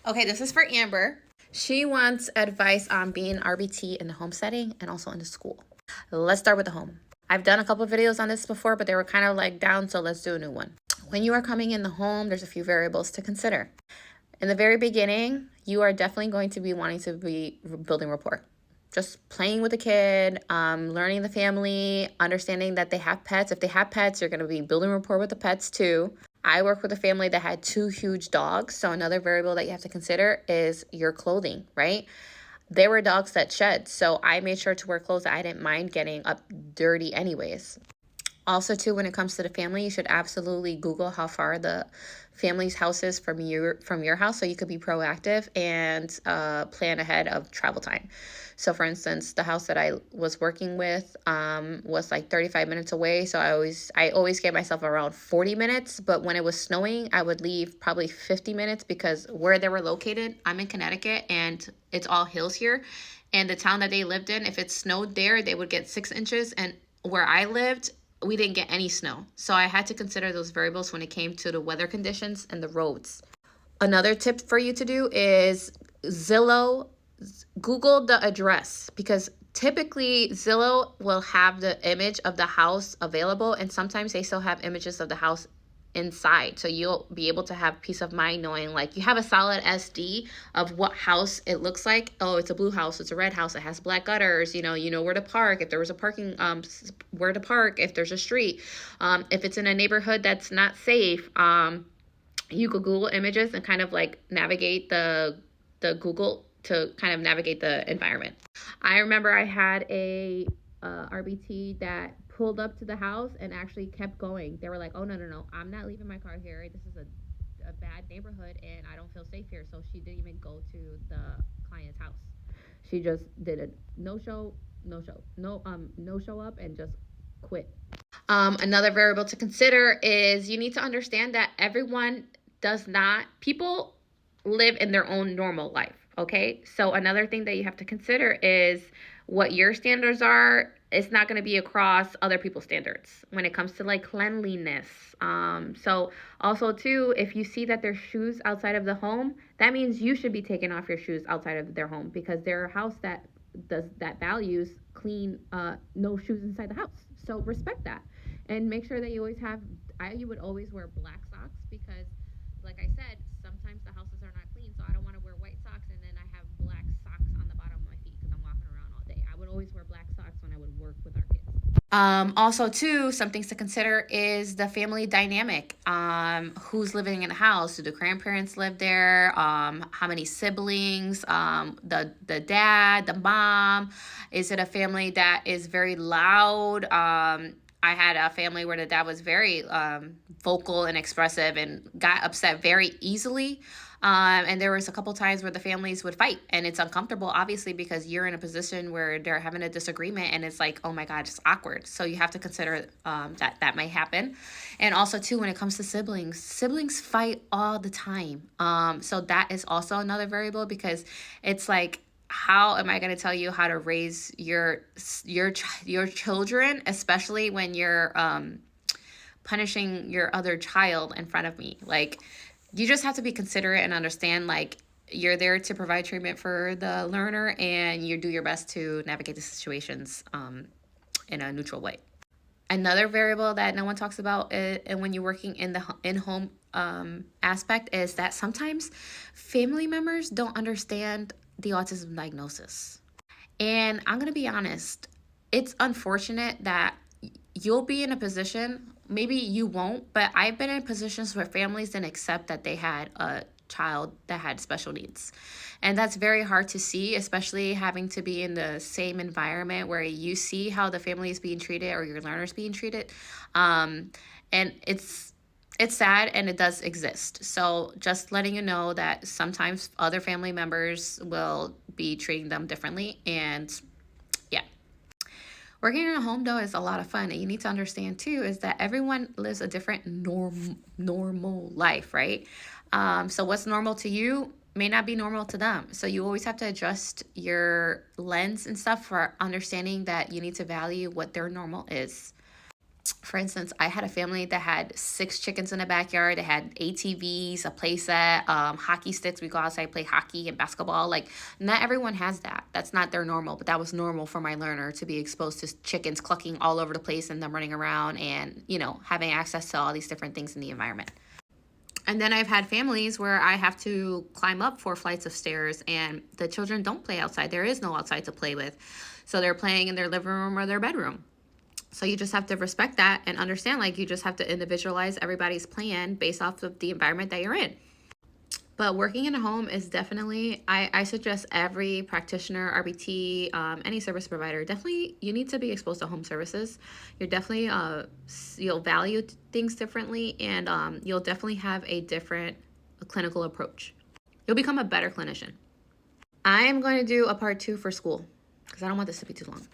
Okay, this is for Amber. She wants advice on being RBT in the home setting and also in the school. Let's start with the home. I've done a couple of videos on this before, but they were kind of like down, so let's do a new one. When you are coming in the home, there's a few variables to consider. In the very beginning, you are definitely going to be wanting to be building rapport. Just playing with the kid, learning the family, understanding that they have pets. If they have pets, you're going to be building rapport with the pets too. I work with a family that had 2 huge dogs. So another variable that you have to consider is your clothing, right? They were dogs that shed. So I made sure to wear clothes that I didn't mind getting up dirty anyways. Also, too, when it comes to the family, you should absolutely Google how far the family's house is from your house, so you could be proactive and plan ahead of travel time. So, for instance, the house that I was working with was like 35 minutes away. So I always gave myself around 40 minutes. But when it was snowing, I would leave probably 50 minutes because where they were located, I'm in Connecticut and it's all hills here. And the town that they lived in, if it snowed there, they would get 6 inches. And where I lived, we didn't get any snow. So I had to consider those variables when it came to the weather conditions and the roads. Another tip for you to do is Google the address, because typically Zillow will have the image of the house available, and sometimes they still have images of the house inside, so you'll be able to have peace of mind knowing like you have a solid SD of what house it looks like. Oh, it's a blue house, it's a red house, it has black gutters, you know where to park, if there was a parking where to park, if there's a street, if it's in a neighborhood that's not safe, you could Google images and kind of like navigate the Google to kind of navigate the environment. I remember I had a RBT that pulled up to the house and actually kept going. They were like, oh, no, I'm not leaving my car here. This is a bad neighborhood and I don't feel safe here. So she didn't even go to the client's house. She just did a no show up and just quit. Another variable to consider is you need to understand that people live in their own normal life. Okay, so another thing that you have to consider is what your standards are. It's not going to be across other people's standards when it comes to like cleanliness. So also too, if you see that there's shoes outside of the home, that means you should be taking off your shoes outside of their home, because they're a house that values clean, no shoes inside the house. So respect that and make sure that you always have. You would always wear black socks, because like I said, sometimes the houses are not clean, so I don't want to wear white socks and then I have black socks on the bottom of my feet because I'm walking around all day. I would always wear black socks when I would work with our kids. Also, too, some things to consider is the family dynamic. Who's living in the house? Do the grandparents live there? How many siblings? The dad, the mom? Is it a family that is very loud? I had a family where the dad was very vocal and expressive and got upset very easily. And there was a couple times where the families would fight, and it's uncomfortable, obviously, because you're in a position where they're having a disagreement and it's like, oh my God, it's awkward. So you have to consider that might happen. And also too, when it comes to siblings fight all the time. So that is also another variable, because it's like, how am I going to tell you how to raise your children, especially when you're punishing your other child in front of me? Like, you just have to be considerate and understand, like, you're there to provide treatment for the learner, and you do your best to navigate the situations in a neutral way. Another variable that no one talks about and when you're working in the in-home aspect is that sometimes family members don't understand the autism diagnosis. And I'm going to be honest, it's unfortunate that you'll be in a position, maybe you won't, but I've been in positions where families didn't accept that they had a child that had special needs. And that's very hard to see, especially having to be in the same environment where you see how the family is being treated or your learner's being treated. And it's sad, and it does exist. So just letting you know that sometimes other family members will be treating them differently. And yeah. Working in a home, though, is a lot of fun. And you need to understand, too, is that everyone lives a different normal life, right? So what's normal to you may not be normal to them. So you always have to adjust your lens and stuff for understanding that you need to value what their normal is. For instance, I had a family that had 6 chickens in the backyard. They had ATVs, a play set, hockey sticks. We go outside, play hockey and basketball. Like, not everyone has that. That's not their normal, but that was normal for my learner to be exposed to chickens clucking all over the place and them running around and, having access to all these different things in the environment. And then I've had families where I have to climb up 4 flights of stairs and the children don't play outside. There is no outside to play with. So they're playing in their living room or their bedroom. So you just have to respect that and understand, like, you just have to individualize everybody's plan based off of the environment that you're in. But working in a home is definitely, I suggest every practitioner, RBT, any service provider, definitely you need to be exposed to home services. You're definitely, you'll value things differently, and you'll definitely have a different clinical approach. You'll become a better clinician. I am going to do a part 2 for school because I don't want this to be too long.